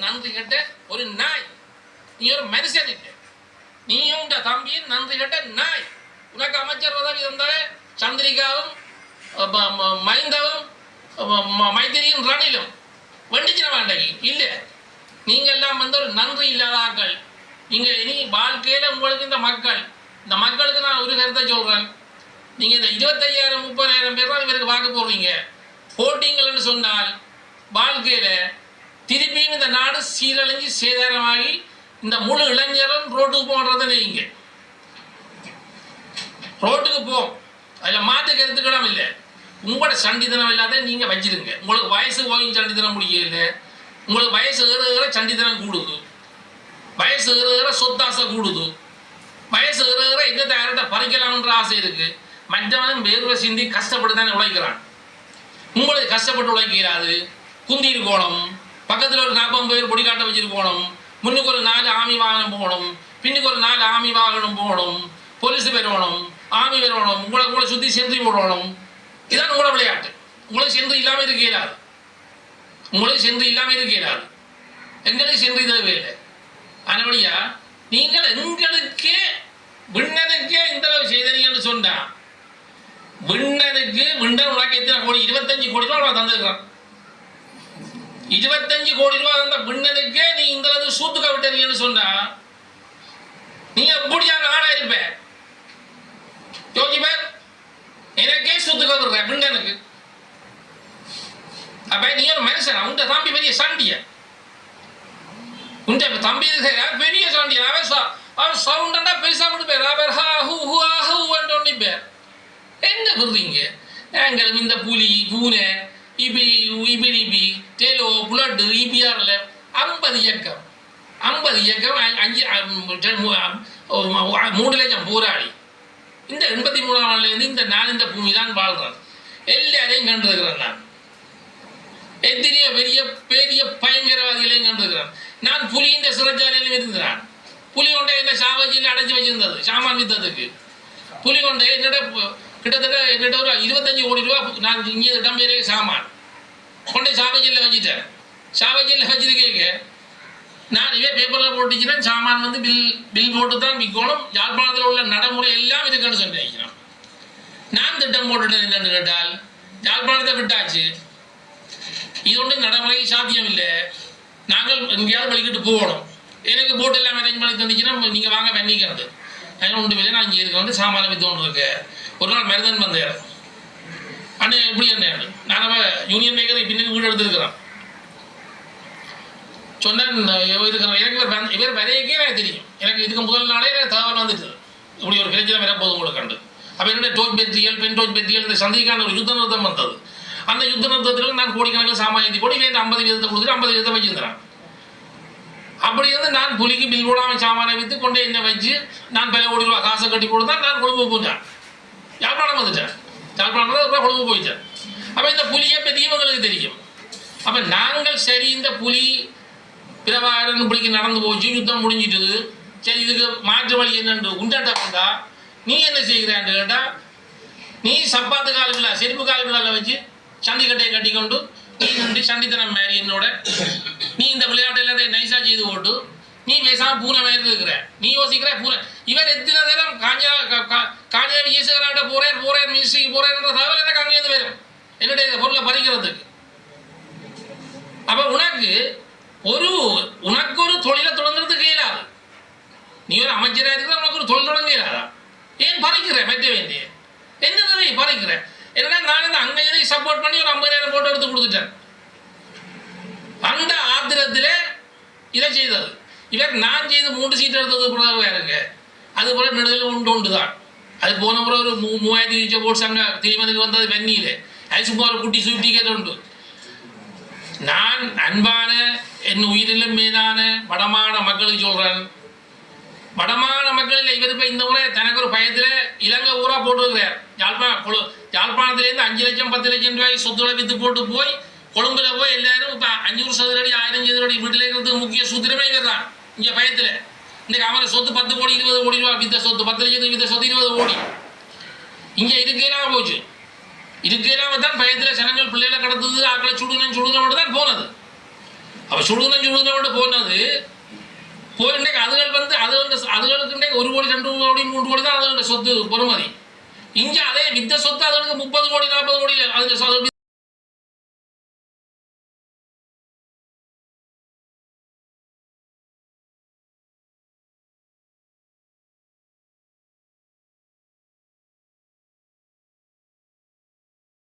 நன்றி கட்ட ஒரு நாய். நீ ஒரு மனுஷன் இல்லை. நீயும் இந்த தம்பியும் நன்றி கட்ட நாய். உனக்கு அமைச்சர் உதவி தந்த சந்திரிகாவும் மைந்தவும் மைத்திரியும் ரணிலும் வண்டிச்சிட வேண்டாங்க இல்லை. நீங்கள் எல்லாம் வந்து ஒரு நன்றி இல்லாத ஆக்கள். நீங்கள் இனி வாழ்க்கையில் உங்களுக்கு இந்த மக்களுக்கு நான் ஒரு கருத்தை சொல்கிறேன். நீங்கள் இந்த 25,000 30,000 பேர் தான் இவருக்கு வாக்கு போடுறீங்க. போட்டிங்கள்னு சொன்னால் வாழ்க்கையில் திருப்பியும் இந்த நாடு சீரழிஞ்சு சேதாரமாகி இந்த முழு இளைஞரும் ரோட்டுக்கு போன்றதை நீங்க ரோட்டுக்கு போம். அதில் மாற்று கருத்துக்களும் இல்லை. உங்களோட சண்டித்தனம் இல்லாத நீங்கள் வச்சிருங்க. உங்களுக்கு வயசு ஓயும் சண்டித்தனம் முடியல. உங்களுக்கு வயசு ஏற சண்டித்தனம் கூடுது. வயசு ஏற சொத்தாசை கூடுது. வயசு ஏற எங்கே யார்கிட்ட பறிக்கலாம்ன்ற ஆசை இருக்கு. மற்றவனும் வேர்வை சிந்தி கஷ்டப்பட்டு தானே உழைக்கிறான். உங்களுக்கு கஷ்டப்பட்டு உழைக்கிறாது. குந்தி இருக்கணும், பக்கத்தில் ஒரு 40 பேர் பொடிக்காட்ட வச்சிருக்கணும், முன்னுக்கு ஒரு 4 ஆமி வாகனம் போகணும், பின்னுக்கு ஒரு 4 ஆமி வாகனம் போகணும், போலீஸ் வரணும், ஆமி வரணும், உங்களை சுற்றி சென்றி போடணும். இதான் உங்களோட விளையாட்டு. உங்களுக்கு சென்று இல்லாமல் இருக்கிறாது. உங்களுக்கு சென்று இல்லாமல் இருக்கிறாது. எங்களுக்கு சென்று தேவையில்லை. ஆனபடியா நீங்கள் எங்களுக்கு விண்ணனுக்கே இந்த செய்தீங்கன்னு சொன்னா விண்ணன் உனக்கு எத்தனை கோடி? 25 கோடி ரூபா தந்துருக்கான். 25 கோடி ரூபாய் தந்த விண்ணனுக்கே நீ இந்த சூத்துக்க விட்டீங்கன்னு சொன்னா நீ எப்படியான ஆளா இருப்ப? யோசிப்பார். எனக்கே சூத்துக்க விடுற விண்ணனுக்கு. அப்ப நீ ஒரு மனுஷன். உண்ட தம்பி பெரிய சண்டிய. உண்ட தம்பி பெரிய சண்டிய. அவர் சவுண்டா பெருசா கொடுப்பார். அவர் பேர் என்ன விடுறீங்க? நாங்களும் இந்த புலி பூனை இபி டேலோ புலட்டு இபிஆர்ல 50 இயக்கம் 3 லட்சம் போராளி இந்த 83ஆம் நாள்லேருந்து நான் இந்த பூமி தான் வாழ்றேன். எல்லாரையும் கண்டிருக்கிறேன். நான் எத்தனையோ பெரிய பெரிய பயங்கரவாதிகளையும் கண்டிருக்கிறேன். நான் புலியின் சிறைச்சாலையிலும் இருந்தேன். புலி கொண்டை என்ன சாவஜியில் அடைச்சி வச்சிருந்தது சாமான் வித்ததுக்கு. புலி கொண்டை கிட்டத்தட்ட ஒரு 25 கோடி ரூபா நான் இங்கே இடம்பெயரே சாமான் கொண்டே சாவஜியில் வச்சுட்டேன். சாவஜியில் வச்சிருக்கேங்க. நான் இதே பேப்பரில் போட்டுச்சுன்னா சாமான் வந்து பில் போட்டு தான் விற்கணும். யாழ்ப்பாணத்தில் உள்ள நடைமுறை எல்லாம் இருக்குன்னு சொல்லி நான் திட்டம் போட்டுட்டேன். என்னன்னு கேட்டால் யாழ்ப்பாணத்தை விட்டாச்சு. இது ஒன்றும் நடைமுறை சாத்தியம் இல்லை. நாங்கள் எங்கேயாவது வலிக்கிட்டு போகணும். எனக்கு போட்டு எல்லாம் அரேஞ்ச் பண்ணி தந்துச்சுன்னா நீங்கள் வாங்க பண்ணிக்கிறது. அதனால் ஒன்று இல்லை. நான் இங்கே இருக்க வந்து சாமான வித்து ஒன்று இருக்கேன். ஒரு நாள் மருதன் வந்தார். அண்ணே எப்படி அண்ணே? நான் யூனியன் மேக்கர் பின்னுக்கு வீடு எடுத்துருக்கிறேன். சொன்னேன் இருக்கிறேன். எனக்கு இவர் வரையக்கே எனக்கு தெரியும். எனக்கு இதுக்கு முதல் நாளே எனக்கு தகவல் வந்துட்டு இப்படி ஒரு பிரச்சனை வரப்போகுது உங்களுக்கு கண்டு. அப்போ என்னுடைய டோஜ் பெற்றியல் பெண் டோஜ் பெற்றியல் இந்த சந்திக்கான ஒரு யுத்த நிறுத்தம் வந்தது. அந்த யுத்த நிறுத்தத்தில் நான் கோடிக்கணக்கில் சாமான் ஏற்றி போட்டு வேறு 50 வீதத்தை கொடுத்துட்டு 50 வீதத்தை வச்சுருந்தேன். அப்படி வந்து நான் புலிக்கு பில் போடாமல் சாமானை விற்று கொண்டே என்ன வச்சு நான் பல கோடி ரூபா காசை கட்டி கொடுத்தா நான் கொழும்பு போயிட்டேன். யாழ்ப்பாணம் வந்துட்டேன். யாழ்ப்பாணத்தில் கொழும்பு போயிட்டேன். அப்போ இந்த புலியை பற்றி இவங்களுக்கு தெரியும். அப்போ நாங்கள் சரி இந்த புலி பிரபாகரன் இப்படிக்கு நடந்து போச்சு, யுத்தம் முடிஞ்சிட்டது, சரி இதுக்கு மாற்று வழி என்னென்று உண்டாட்ட வந்தா நீ என்ன செய்கிறான்னு கேட்டால் நீ சப்பாத்து காலுக்குள்ள செருப்பு காலுக்குள்ள வச்சு சண்டிக்கட்டையை கட்டி கொண்டு நீ நின்று சண்டித்தனம் மாதிரி என்னோட நீ இந்த விளையாட்டு எல்லாத்தையும் நைஸாக செய்து போட்டு நீ பேசாம பூனை மாதிரி இருக்கிற. நீ யோசிக்கிற பூனை. இவர் எத்தனை நேரம் காஞ்சா ஈஸ்வராட்ட போறேன் மினிஸ்ட்ரிக்கு போறேன்ற தகவல் எனக்கு அங்கேயிருந்து வரும் என்னுடைய பொருளை பறிக்கிறதுக்கு. அப்ப உனக்கு ஒரு தொழிலை தொடங்குறதுக்கு இயலாது. நீ ஒரு அமைச்சராக இருக்கிற உனக்கு ஒரு தொழில் தொடங்க இயலாதா? ஏன் பறிக்கிற? மெட்ட வேண்டிய என்ன பறிக்கிற? என்னன்னா நான் இந்த அங்கே சப்போர்ட் பண்ணி ஒரு 50,000 போட்டு எடுத்து கொடுத்துட்டேன். அந்த ஆத்திரத்தில் இதை செய்தது. இவர் நான் செய்து 3 சீட் எடுத்தது பிறகு வேறுங்க. அது போல நெடுதல் உண்டு தான். அது போன பிறகு ஒரு 3000 போட்டு அங்கே திருமதிக்கு வந்தது வெந்நியில். அது சும்மா ஒரு குட்டி சுட்டிக்கே உண்டு. நான் அன்பான என் உயிரிலும் மீதான வடமான மக்களுக்கு சொல்கிறேன். வடமான மக்களில் இவர் இப்போ இந்த முறை தனக்கு ஒரு பயத்தில் இலங்கை ஊரா போட்டுருக்கிறார். யாழ்ப்பாணத்திலேருந்து 5 லட்சம் 10 லட்சம் ரூபாய் சொத்துக்களை விற்று போட்டு போய் கொழும்புல போய் எல்லாரும் இப்போ 500 சதுரடி 1000 சதுரடி வீட்டில் இருக்கிறதுக்கு முக்கிய சூத்திரமே இவர் தான். இங்கே பயத்தில் இன்றைக்கு அவரை சொத்து 10 கோடி 20 கோடி ரூபா வித்த சொத்து 10 லட்சத்துக்கு வித்த சொத்து 20 கோடி இங்கே இதுக்கெல்லாம் போச்சு. இதுக்கெல்லாம் தான் பயத்தில் ஜனங்கள் பிள்ளைகளை கடத்துது, ஆக்களை சுடுங்கன்னு தான் போனது. அப்போ சுடுதனம் போனது போயிட்டு அதுகள் அதுகளுக்கு 1 கோடி 2 கோடி 3 கோடி தான் அதோட சொத்து பொறுமதி. இங்கே அதே வித்த சொத்து அதற்கு 30 கோடி 40 கோடி அது